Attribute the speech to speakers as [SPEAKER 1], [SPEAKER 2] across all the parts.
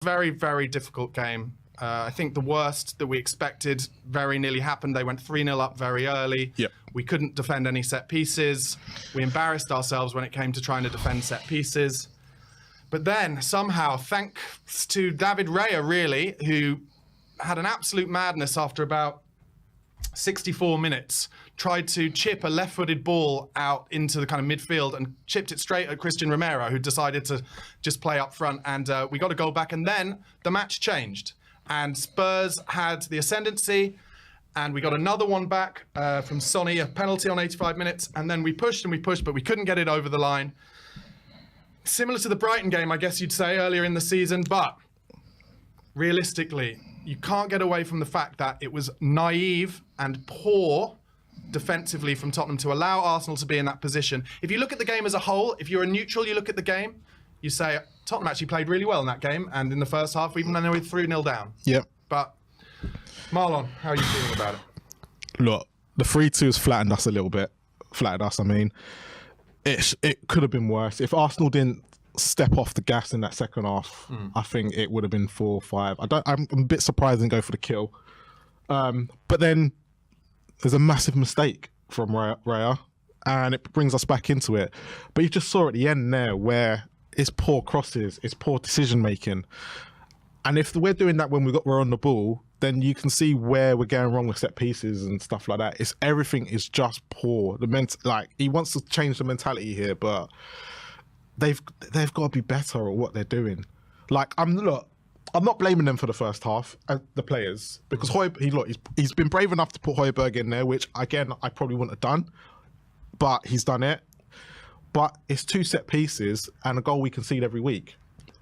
[SPEAKER 1] very, very difficult game. I think the worst that we expected very nearly happened. They went 3-0 up very early.
[SPEAKER 2] Yep.
[SPEAKER 1] We couldn't defend any set pieces. We embarrassed ourselves when it came to trying to defend set pieces. But then somehow, thanks to David Raya, really, who had an absolute madness after about 64 minutes, tried to chip a left-footed ball out into the kind of midfield and chipped it straight at Christian Romero, who decided to just play up front. And we got a goal back, and then the match changed. And Spurs had the ascendancy, and we got another one back from Sonny, a penalty on 85 minutes. And then we pushed, but we couldn't get it over the line. Similar to the Brighton game, I guess you'd say, earlier in the season. But realistically, you can't get away from the fact that it was naive and poor defensively from Tottenham to allow Arsenal to be in that position. If you look at the game as a whole, if you're a neutral, you look at the game, you say Tottenham actually played really well in that game and in the first half, even when they were 3-0 down.
[SPEAKER 2] Yep.
[SPEAKER 1] But Marlon, how are you feeling about it?
[SPEAKER 2] Look, the 3-2 has flattened us a little bit. I mean, it could have been worse. If Arsenal didn't step off the gas in that second half, I think it would have been 4-5. I'm a bit surprised and go for the kill. But then there's a massive mistake from Raya, and it brings us back into it. But you just saw at the end there where it's poor crosses, it's poor decision making. And if we're doing that when we're on the ball, then you can see where we're going wrong with set pieces and stuff like that. Everything is just poor. He wants to change the mentality here, but they've got to be better at what they're doing. I'm not blaming them for the first half, the players, because he's been brave enough to put Højbjerg in there, which again I probably wouldn't have done, but he's done it. But it's 2 set pieces and a goal we concede every week.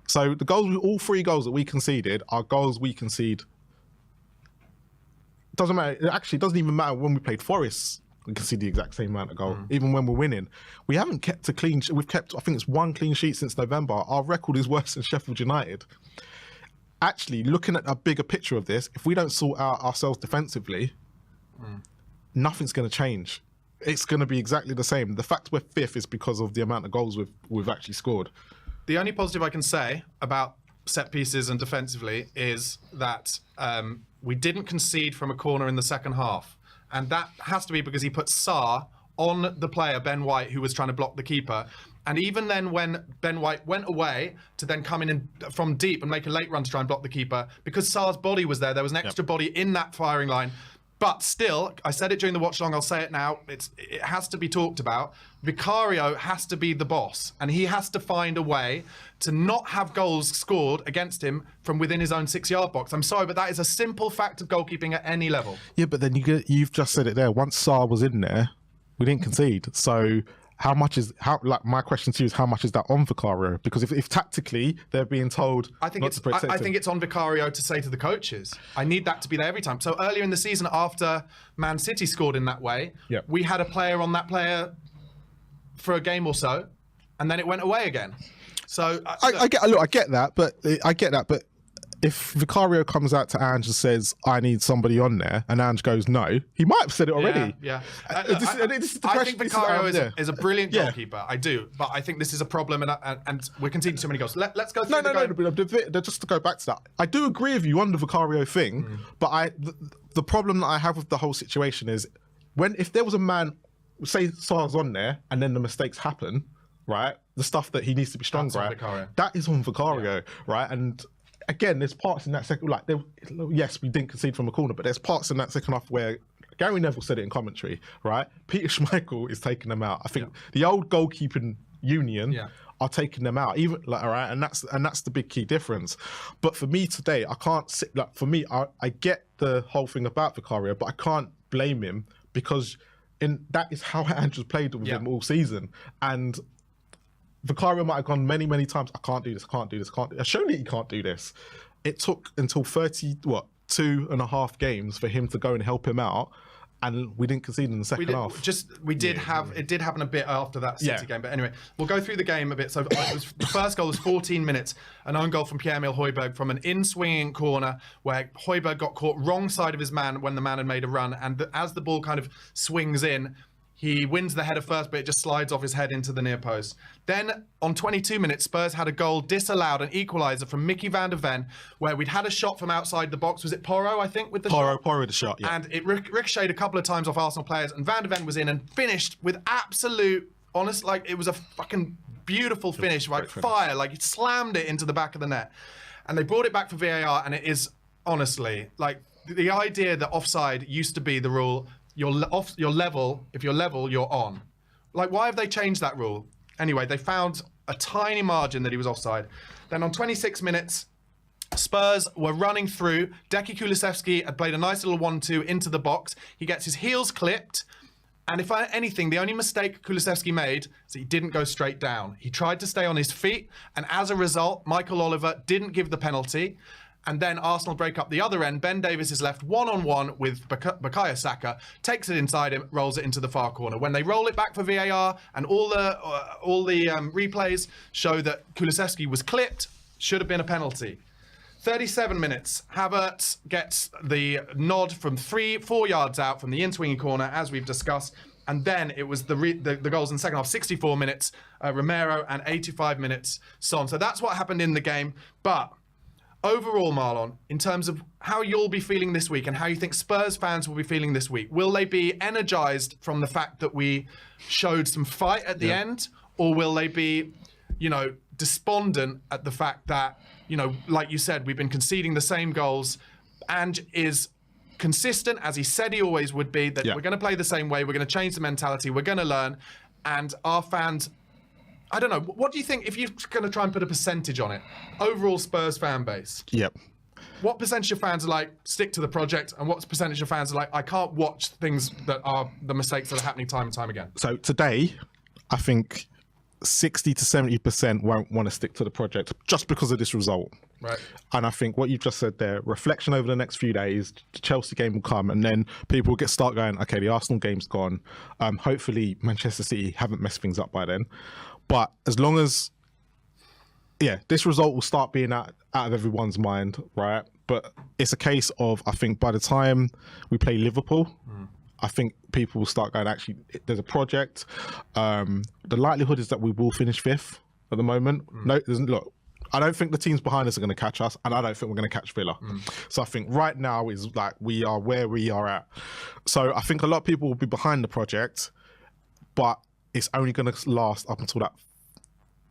[SPEAKER 2] So all 3 goals that we conceded are goals we concede. Doesn't matter. It actually doesn't even matter when we played Forest. We concede the exact same amount of goal, even when we're winning. We haven't kept a clean sheet. We've kept, I think it's 1 clean sheet since November. Our record is worse than Sheffield United. Actually, looking at a bigger picture of this, if we don't sort out ourselves defensively, nothing's going to change. It's going to be exactly the same. The fact we're 5th is because of the amount of goals we've actually scored.
[SPEAKER 1] The only positive I can say about set pieces and defensively is that we didn't concede from a corner in the second half. And that has to be because he put Sarr on the player, Ben White, who was trying to block the keeper. And even then when Ben White went away to then come in from deep and make a late run to try and block the keeper, because Sarr's body was there was an extra body in that firing line. But still, I said it during the watch along, I'll say it now, it has to be talked about. Vicario has to be the boss, and he has to find a way to not have goals scored against him from within his own 6-yard box. I'm sorry, but that is a simple fact of goalkeeping at any level.
[SPEAKER 2] Yeah, but then you've just said it there. Once Sarr was in there, we didn't concede. So my question to you is how much is that on Vicario? Because if tactically they're being told,
[SPEAKER 1] I think it's on Vicario to say to the coaches, I need that to be there every time. So earlier in the season, after Man City scored in that way, we had a player on that player for a game or so, and then it went away again. So
[SPEAKER 2] I get that, but if Vicario comes out to Ange and says, I need somebody on there, and Ange goes, no, he might have said it already.
[SPEAKER 1] Yeah. I think Vicario is a brilliant goalkeeper. I do. But I think this is a problem, and we're conceding too many goals. Let's go through
[SPEAKER 2] No, just to go back to that. I do agree with you on the Vicario thing, but the problem that I have with the whole situation is if there was a man, say Sarr's on there, and then the mistakes happen, right? The stuff that he needs to be stronger at, that is on Vicario, right? And again, there's parts in that second, yes, we didn't concede from a corner, but there's parts in that second half where Gary Neville said it in commentary, right? Peter Schmeichel is taking them out. I think the old goalkeeping union are taking them out, even right, and that's the big key difference. But for me today, I can't sit. I get the whole thing about Vicario, but I can't blame him because that is how Andrew's played with him all season, and Vicario might have gone many, many times, I can't do this, can't do this, can't do this. Surely he can't do this. It took until 2.5 games for him to go and help him out, and we didn't concede in the second half.
[SPEAKER 1] It did happen a bit after that City game. But anyway, we'll go through the game a bit. So the first goal was 14 minutes, an own goal from Pierre-Emile Højbjerg from an in-swinging corner where Højbjerg got caught wrong side of his man when the man had made a run. And as the ball kind of swings in, He wins the header first, but it just slides off his head into the near post. Then on 22 minutes, Spurs had a goal disallowed, an equaliser from Mickey van der Ven, where we'd had a shot from outside the box. Was it Porro, I think, with the shot?
[SPEAKER 2] Porro with the shot, yeah.
[SPEAKER 1] And it ricocheted a couple of times off Arsenal players, and Van der Ven was in and finished with absolute, honest, like it was a fucking beautiful finish, like fire, like he slammed it into the back of the net. And they brought it back for VAR, and it is, honestly, like the idea that offside used to be the rule. You're level. If you're level, you're on. Like, why have they changed that rule? Anyway, they found a tiny margin that he was offside. Then on 26 minutes, Spurs were running through. Deki Kulusevski had played a nice little 1-2 into the box. He gets his heels clipped. And if anything, the only mistake Kulusevski made is that he didn't go straight down. He tried to stay on his feet. And as a result, Michael Oliver didn't give the penalty. And then Arsenal break up the other end. Ben Davies is left one-on-one with Bukayo Saka, takes it inside him, rolls it into the far corner. When they roll it back for VAR, and all the replays show that Kulusevski was clipped, should have been a penalty. 37 minutes, Havertz gets the nod from 4 yards out from the in-swinging corner, as we've discussed. And then it was the goals in the second half, 64 minutes, Romero, and 85 minutes, Son. So that's what happened in the game. But overall, Marlon, in terms of how you'll be feeling this week and how you think Spurs fans will be feeling this week, will they be energised from the fact that we showed some fight at the end? Or will they be, despondent at the fact that, like you said, we've been conceding the same goals, and is consistent, as he said he always would be, that we're going to play the same way, we're going to change the mentality, we're going to learn, and our fans... I don't know. What do you think, if you're going to try and put a percentage on it, overall Spurs fan base?
[SPEAKER 2] Yep.
[SPEAKER 1] What percentage of fans are like, stick to the project, and what percentage of fans are like, I can't watch things that are the mistakes that are happening time and time again?
[SPEAKER 2] So today, I think 60 to 70% won't want to stick to the project just because of this result.
[SPEAKER 1] Right.
[SPEAKER 2] And I think what you've just said there, reflection over the next few days, the Chelsea game will come, and then people will start going, okay, the Arsenal game's gone. Hopefully Manchester City haven't messed things up by then. But as long as, this result will start being out of everyone's mind, right? But it's a case of, I think by the time we play Liverpool, I think people will start going, actually, there's a project. The likelihood is that we will finish 5th at the moment. No, look, I don't think the teams behind us are going to catch us, and I don't think we're going to catch Villa. So I think right now is like we are where we are at. So I think a lot of people will be behind the project, but it's only going to last up until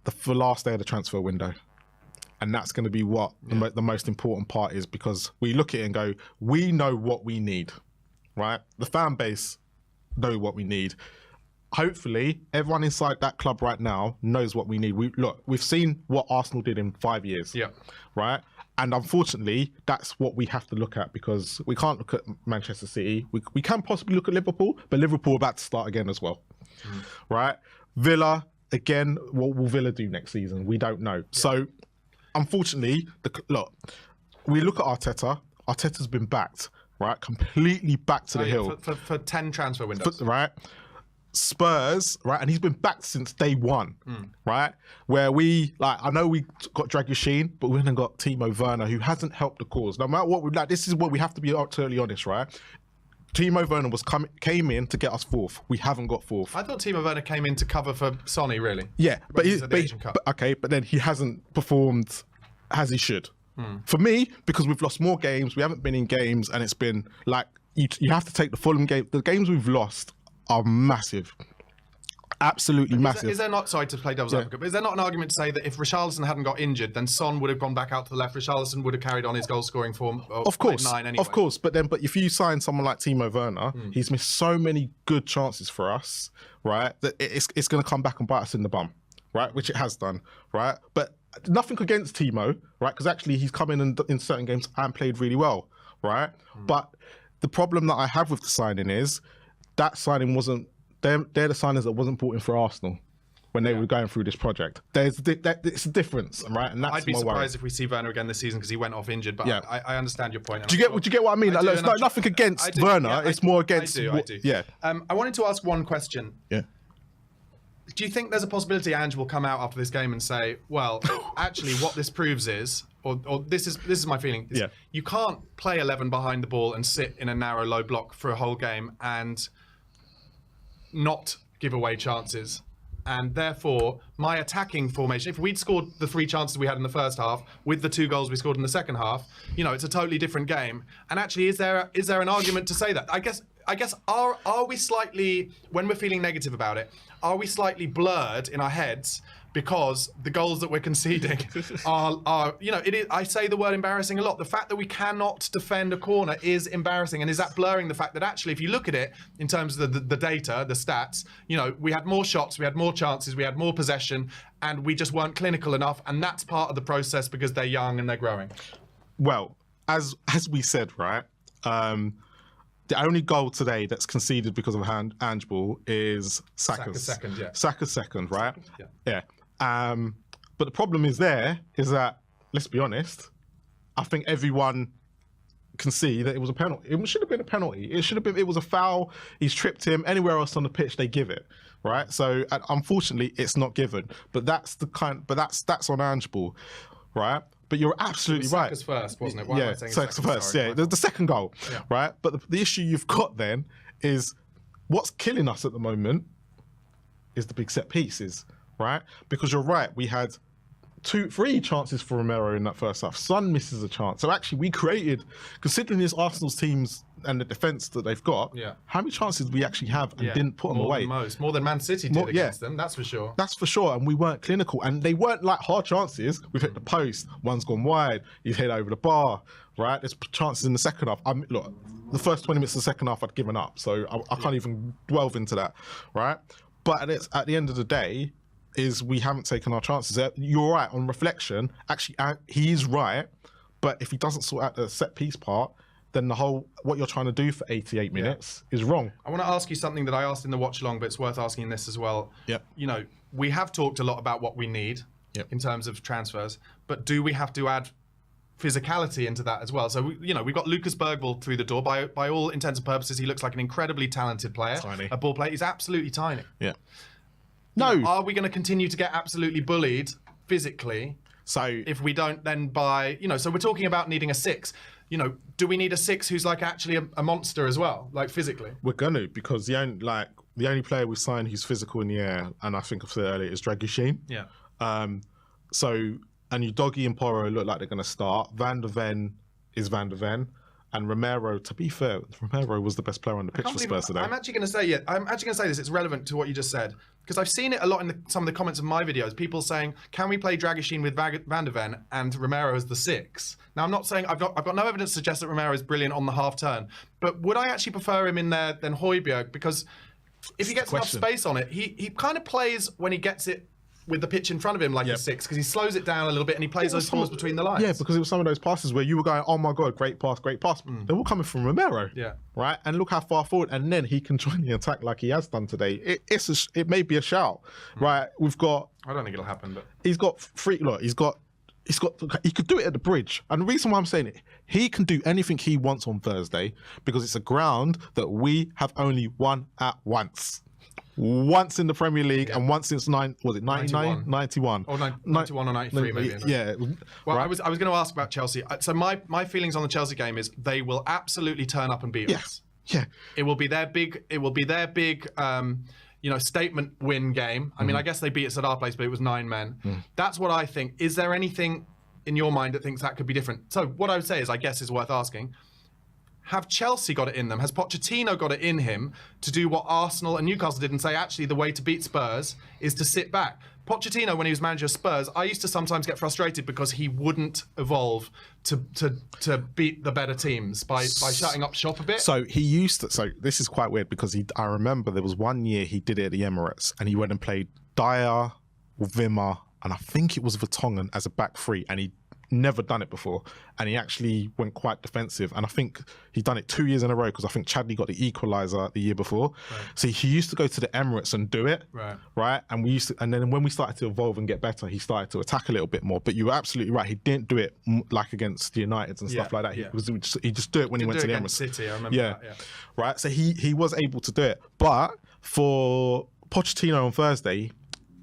[SPEAKER 2] the last day of the transfer window. And that's going to be what the most important part is, because we look at it and go, we know what we need, right? The fan base know what we need. Hopefully, everyone inside that club right now knows what we need. We've seen what Arsenal did in 5 years, right? And unfortunately, that's what we have to look at, because we can't look at Manchester City. We can possibly look at Liverpool, but Liverpool are about to start again as well. Right? Villa, again, what will Villa do next season? We don't know. So, unfortunately, we look at Arteta. Arteta's been backed, right? Completely back to the hill.
[SPEAKER 1] For 10 transfer windows.
[SPEAKER 2] Right? Spurs, right? And he's been backed since day one, right? Where I know we got Dragushin, but we then got Timo Werner, who hasn't helped the cause. No matter what this is what we have to be totally honest, right? Timo Werner came in to get us 4th. We haven't got 4th.
[SPEAKER 1] I thought Timo Werner came in to cover for Sonny, really.
[SPEAKER 2] Yeah, but then he hasn't performed as he should. For me, because we've lost more games, we haven't been in games, and it's been like you have to take the Fulham game. The games we've lost are massive. Absolutely massive.
[SPEAKER 1] Is there not, sorry to play devil's advocate, but is there not an argument to say that if Richarlison hadn't got injured, then Son would have gone back out to the left, Richarlison would have carried on his goal scoring form of course, 9 anyway?
[SPEAKER 2] Of course, but if you sign someone like Timo Werner, he's missed so many good chances for us, right, that it's going to come back and bite us in the bum, right, which it has done, right? But nothing against Timo, right, because actually he's come in certain games and played really well, right? But the problem that I have with the signing is that signing wasn't, they're the signers that wasn't brought in for Arsenal when they were going through this project. It's a difference, right? And that's
[SPEAKER 1] I'd be surprised if we see Werner again this season, because he went off injured. But I understand your point.
[SPEAKER 2] Do you get what I mean? It's nothing against Werner. It's more against.
[SPEAKER 1] I do.
[SPEAKER 2] Yeah.
[SPEAKER 1] I wanted to ask one question.
[SPEAKER 2] Yeah.
[SPEAKER 1] Do you think there's a possibility Ange will come out after this game and say, well, actually, what this proves is, or this is my feeling, is you can't play 11 behind the ball and sit in a narrow, low block for a whole game and not give away chances. And therefore, my attacking formation, if we'd scored the 3 chances we had in the first half with the 2 goals we scored in the second half, it's a totally different game. And actually, is there an argument to say that? I guess are we slightly, when we're feeling negative about it, are we slightly blurred in our heads because the goals that we're conceding are it is, I say the word embarrassing a lot. The fact that we cannot defend a corner is embarrassing. And is that blurring the fact that actually, if you look at it in terms of the data, the stats, we had more shots, we had more chances, we had more possession, and we just weren't clinical enough. And that's part of the process because they're young and they're growing.
[SPEAKER 2] Well, as we said, right, the only goal today that's conceded because of a handball is Saka's
[SPEAKER 1] second, yeah.
[SPEAKER 2] Saka's second, right?
[SPEAKER 1] Yeah.
[SPEAKER 2] But the problem is that, let's be honest, I think everyone can see that it was a penalty. It should have been a penalty. It was a foul. He's tripped him. Anywhere else on the pitch, they give it, right? So unfortunately, it's not given. But that's on handball, right? But you're absolutely right.
[SPEAKER 1] Saka's first, wasn't it?
[SPEAKER 2] Why am I saying Saka's first? Sorry, yeah, the second goal, right? But the issue you've got then is what's killing us at the moment is the big set pieces, right? Because you're right, we had 3 chances for Romero in that first half. Son misses a chance. So actually, we created, considering this Arsenal's teams and the defence that they've got, how many chances did we actually have and didn't put them away?
[SPEAKER 1] More than Man City did against them, that's for sure.
[SPEAKER 2] That's for sure, and we weren't clinical. And they weren't like hard chances. We've hit the post, one's gone wide, you've hit over the bar, right? There's chances in the second half. Look, the first 20 minutes of the second half, I'd given up. So I can't even delve into that, right? But at the end of the day, is we haven't taken our chances. You're right, on reflection, actually, he is right, but if he doesn't sort out the set piece part, then what you're trying to do for 88 minutes is wrong. I
[SPEAKER 1] want to ask you something that I asked in the watch along, but it's worth asking this as well.
[SPEAKER 2] Yep.
[SPEAKER 1] We have talked a lot about what we need in terms of transfers, but do we have to add physicality into that as well? So, we've got Lucas Bergvall through the door. By all intents and purposes, he looks like an incredibly talented player.
[SPEAKER 2] Tiny.
[SPEAKER 1] A ball player. He's absolutely tiny.
[SPEAKER 2] Yeah. No.
[SPEAKER 1] Are we going to continue to get absolutely bullied physically?
[SPEAKER 2] So
[SPEAKER 1] if we don't then buy, so we're talking about needing a 6. Do we need a 6 who's like actually a monster as well, like physically?
[SPEAKER 2] We're gonna, because the only player we signed who's physical in the air, and I think I've said earlier, is Dragushin.
[SPEAKER 1] Yeah.
[SPEAKER 2] And Udogie and Porro look like they're gonna start. Van der Ven is Van der Ven. And Romero, to be fair, Romero was the best player on the pitch for Spurs today.
[SPEAKER 1] I'm actually going to say this. It's relevant to what you just said, because I've seen it a lot in some of the comments of my videos. People saying, "Can we play Dragushin with Van der Ven and Romero as the 6?" Now, I'm not saying I've got no evidence to suggest that Romero is brilliant on the half turn, but would I actually prefer him in there than Højbjerg? Because if he gets enough space on it, he kind of plays when he gets it with the pitch in front of him like a 6, because he slows it down a little bit and he plays those balls between the lines.
[SPEAKER 2] Yeah, because it was some of those passes where you were going, oh my God, great pass. They're all coming from Romero.
[SPEAKER 1] Yeah.
[SPEAKER 2] Right? And look how far forward, and then he can join the attack like he has done today. It may be a shout, right? We've got...
[SPEAKER 1] I don't think it'll happen, but...
[SPEAKER 2] He could do it at the bridge. And the reason why I'm saying it, he can do anything he wants on Thursday because it's a ground that we have only won at once in the Premier League and once since 91?
[SPEAKER 1] 91 or 93 maybe.
[SPEAKER 2] Yeah.
[SPEAKER 1] Well, right. I was going to ask about Chelsea. So my feelings on the Chelsea game is they will absolutely turn up and beat us.
[SPEAKER 2] Yeah.
[SPEAKER 1] It will be their big statement win game. I mean, I guess they beat us at our place, but it was 9 men. That's what I think. Is there anything in your mind that thinks that could be different? So what I would say is, I guess is worth asking. Have Chelsea got it in them? Has Pochettino got it in him to do what Arsenal and Newcastle did and say, actually, the way to beat Spurs is to sit back? Pochettino, when he was manager of Spurs, I used to sometimes get frustrated because he wouldn't evolve to beat the better teams by shutting up shop a bit.
[SPEAKER 2] So he used to. So this is quite weird because I remember there was one year he did it at the Emirates and he went and played Dyer, Wimmer, and I think it was Vertonghen as a back 3, and he never done it before, and he actually went quite defensive, and I think he'd done it 2 years in a row because I think Chadley got the equaliser the year before. So he used to go to the Emirates and do it, right? And and then when we started to evolve and get better, he started to attack a little bit more. But you were absolutely right, he didn't do it like against the Uniteds and stuff like that. He just do it when he went to the Emirates.
[SPEAKER 1] City, I remember that,
[SPEAKER 2] right. So he was able to do it, but for Pochettino on Thursday,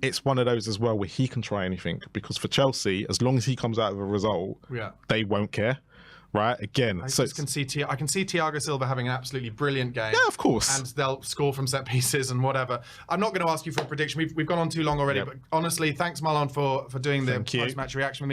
[SPEAKER 2] it's one of those as well where he can try anything, because for Chelsea, as long as he comes out of a result, they won't care, right? Again,
[SPEAKER 1] I
[SPEAKER 2] so
[SPEAKER 1] just can see I can see Thiago Silva having an absolutely brilliant game.
[SPEAKER 2] yeah, of course.
[SPEAKER 1] And they'll score from set pieces and whatever. I'm not going to ask you for a prediction. We've gone on too long already.
[SPEAKER 2] Yep.
[SPEAKER 1] But honestly, thanks Marlon for doing the
[SPEAKER 2] Thank you.
[SPEAKER 1] post-match reaction with me.